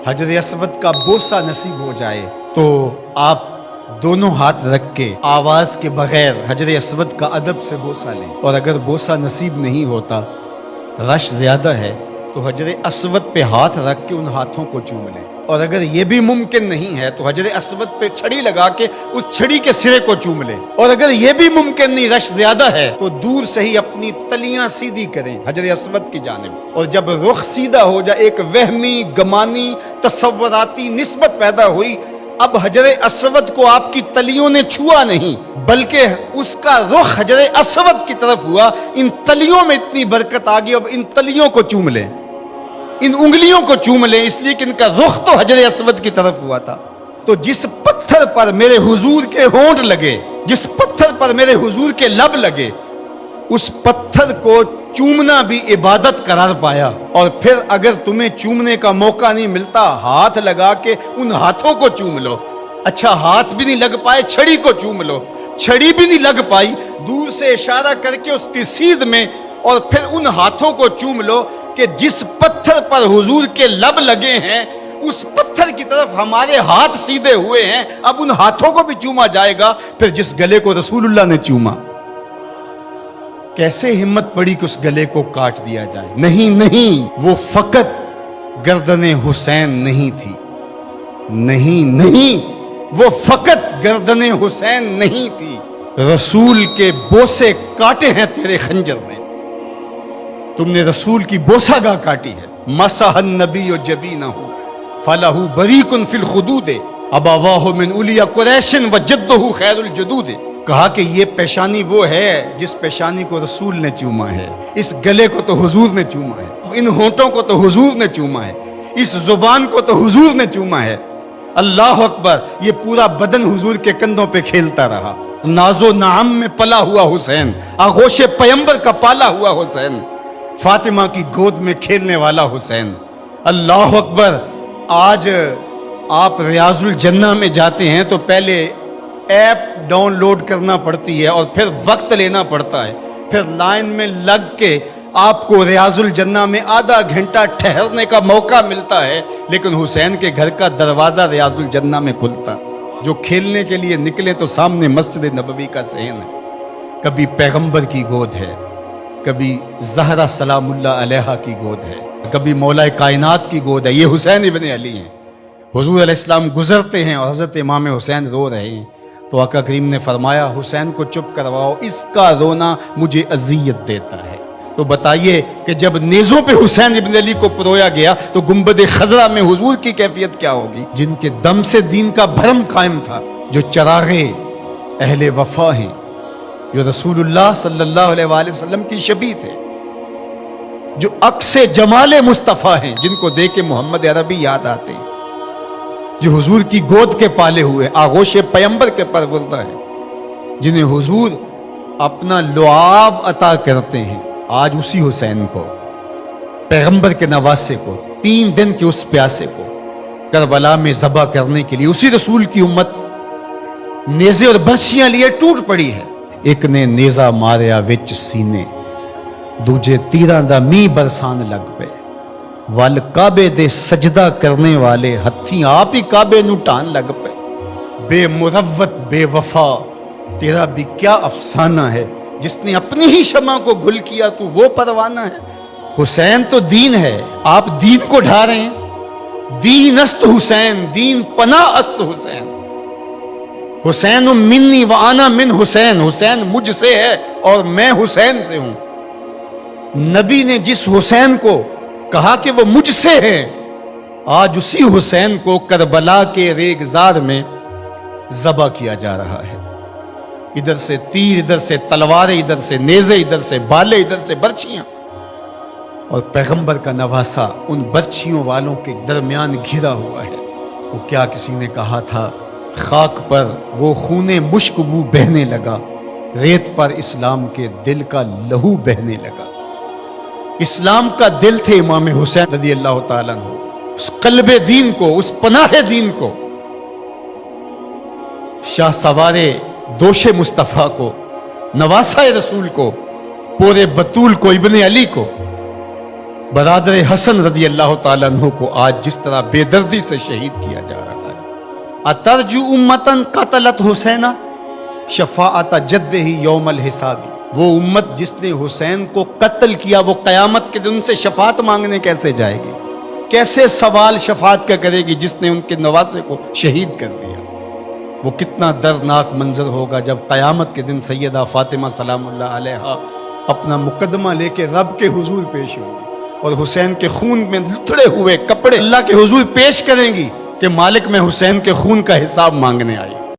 حجر اسود کا بوسہ نصیب ہو جائے تو آپ دونوں ہاتھ رکھ کے آواز کے بغیر حجر اسود کا ادب سے بوسہ لیں، اور اگر بوسہ نصیب نہیں ہوتا، رش زیادہ ہے، تو حجر اسود پہ ہاتھ رکھ کے ان ہاتھوں کو چوم لیں، اور اگر یہ بھی ممکن نہیں ہے تو حجر اسود پہ چھڑی لگا کے اس چھڑی کے سرے کو چوم لیں، اور اگر یہ بھی ممکن نہیں، رش زیادہ ہے، تو دور سے ہی اپنی تلیاں سیدھی کریں حجر اسود کی جانب، اور جب رخ سیدھا ہو جائے، ایک وہمی گمانی تصوراتی نسبت پیدا ہوئی، اب حجر اسود کو آپ کی تلیوں نے چھوا نہیں بلکہ اس کا رخ حجر اسود کی طرف ہوا، ان تلیوں میں اتنی برکت آ گئی، اب ان تلیوں کو چوم لیں، ان انگلیوں کو چوم لیں، اس لیے کہ ان کا رخ تو حجر اسود کی طرف ہوا تھا۔ تو جس پتھر پر میرے حضور کے ہونٹ لگے، جس پتھر پر میرے حضور کے لب لگے، اس پتھر کو چومنا بھی عبادت قرار پایا۔ اور پھر اگر تمہیں چومنے کا موقع نہیں ملتا، ہاتھ لگا کے ان ہاتھوں کو چوم لو۔ اچھا ہاتھ بھی نہیں لگ پائے، چھڑی کو چوم لو، چھڑی بھی نہیں لگ پائی، دور سے اشارہ کر کے اس کی سیدھ میں، اور پھر ان ہاتھوں کو چوم لو کہ جس پتھر پر حضور کے لب لگے ہیں اس پتھر کی طرف ہمارے ہاتھ سیدھے ہوئے ہیں، اب ان ہاتھوں کو بھی چوما جائے گا۔ پھر جس گلے کو رسول اللہ نے چوما، کیسے ہمت پڑی کہ اس گلے کو کاٹ دیا جائے؟ نہیں، وہ فقط گردن حسین نہیں تھی، نہیں، وہ فقط گردن حسین نہیں تھی، رسول کے بوسے کاٹے ہیں تیرے خنجر میں، تم نے رسول کی بوسہ گاہ کاٹی ہے۔ مسح النبی جبینہ فلہ بریق فی الخدود ابواہ من اولیاء قریش وجدہ خیر الجدود۔ کہا کہ یہ پیشانی وہ ہے جس پیشانی کو رسول نے چوما ہے، اس گلے کو تو حضور نے چوما ہے، ان ہونٹوں کو تو حضور نے چوما ہے، اس زبان کو تو حضور نے چوما ہے۔ اللہ اکبر! یہ پورا بدن حضور کے کندھوں پہ کھیلتا رہا۔ ناز و نعم میں پلا ہوا حسین، آغوش پیمبر کا پالا ہوا حسین، فاطمہ کی گود میں کھیلنے والا حسین۔ اللہ اکبر! آج آپ ریاض الجنہ میں جاتے ہیں تو پہلے ایپ ڈاؤن لوڈ کرنا پڑتی ہے اور پھر وقت لینا پڑتا ہے، پھر لائن میں لگ کے آپ کو ریاض الجنہ میں آدھا گھنٹہ ٹھہرنے کا موقع ملتا ہے، لیکن حسین کے گھر کا دروازہ ریاض الجنہ میں کھلتا۔ جو کھیلنے کے لیے نکلے تو سامنے مسجد نبوی کا صحن ہے، کبھی پیغمبر کی گود ہے، کبھی زہرا سلام اللہ علیہا کی گود ہے، کبھی مولا کائنات کی گود ہے۔ یہ حسین ابن علی ہیں، حضور علیہ السلام گزرتے ہیں اور حضرت امام حسین رو رہے ہیں، تو آقا کریم نے فرمایا حسین کو چپ کرواؤ، اس کا رونا مجھے اذیت دیتا ہے۔ تو بتائیے کہ جب نیزوں پہ حسین ابن علی کو پرویا گیا تو گنبد خضرا میں حضور کی کیفیت کیا ہوگی؟ جن کے دم سے دین کا بھرم قائم تھا، جو چراغے اہل وفا ہیں، جو رسول اللہ صلی اللہ علیہ وآلہ وسلم کی شبیہ تھے، جو عکس جمال مصطفیٰ ہیں، جن کو دیکھ کے محمد عربی یاد آتے ہیں، جو حضور کی گود کے پالے ہوئے، آغوش پیمبر کے پروردہ ہیں، جنہیں حضور اپنا لعاب عطا کرتے ہیں۔ آج اسی حسین کو، پیغمبر کے نواسے کو، 3 دن کے اس پیاسے کو کربلا میں ذبح کرنے کے لیے اسی رسول کی امت نیزے اور برچیاں لیے ٹوٹ پڑی ہے۔ ایک نے نیزہ ماریا وچ سینے، دوجے تیراں دا می برسان لگ پے، ول کعبے دے سجدہ کرنے والے ہتھی آپ ہی کعبے نو ٹان لگ پے۔ بے مروت بے وفا تیرا بھی کیا افسانہ ہے، جس نے اپنی ہی شمع کو گل کیا تو وہ پروانہ ہے۔ حسین تو دین ہے، آپ دین کو ڈھا رہے ہیں۔ دین است حسین، دین پناہ است حسین، حسین منی و انا من حسین، حسین مجھ سے ہے اور میں حسین سے ہوں۔ نبی نے جس حسین کو کہا کہ وہ مجھ سے ہے، آج اسی حسین کو کربلا کے ریگزار میں ذبح کیا جا رہا ہے۔ ادھر سے تیر، ادھر سے تلواریں، ادھر سے نیزے، ادھر سے بالے، ادھر سے برچیاں، اور پیغمبر کا نواسا ان برچیوں والوں کے درمیان گھرا ہوا ہے۔ وہ کیا کسی نے کہا تھا، خاک پر وہ خون مشک بو بہنے لگا، ریت پر اسلام کے دل کا لہو بہنے لگا۔ اسلام کا دل تھے امام حسین رضی اللہ تعالیٰ عنہ، اس قلب دین کو، اس پناہ دین کو، شاہ سوارے دوش مصطفیٰ کو، نواسہ رسول کو، پورے بطول کو، ابن علی کو، برادر حسن رضی اللہ تعالیٰ عنہ کو آج جس طرح بے دردی سے شہید کیا جا رہا ہے، اترجو امتن قتلت حسینہ شفاعت جد ہی یوم الحسابی، وہ امت جس نے حسین کو قتل کیا وہ قیامت کے دن سے شفاعت مانگنے کیسے جائے گی؟ کیسے سوال شفاعت کا کرے گی جس نے ان کے نواسے کو شہید کر دیا؟ وہ کتنا دردناک منظر ہوگا جب قیامت کے دن سیدہ فاطمہ سلام اللہ علیہا اپنا مقدمہ لے کے رب کے حضور پیش ہوں گی اور حسین کے خون میں لتڑے ہوئے کپڑے اللہ کے حضور پیش کریں گی کہ مالک میں حسین کے خون کا حساب مانگنے آئی۔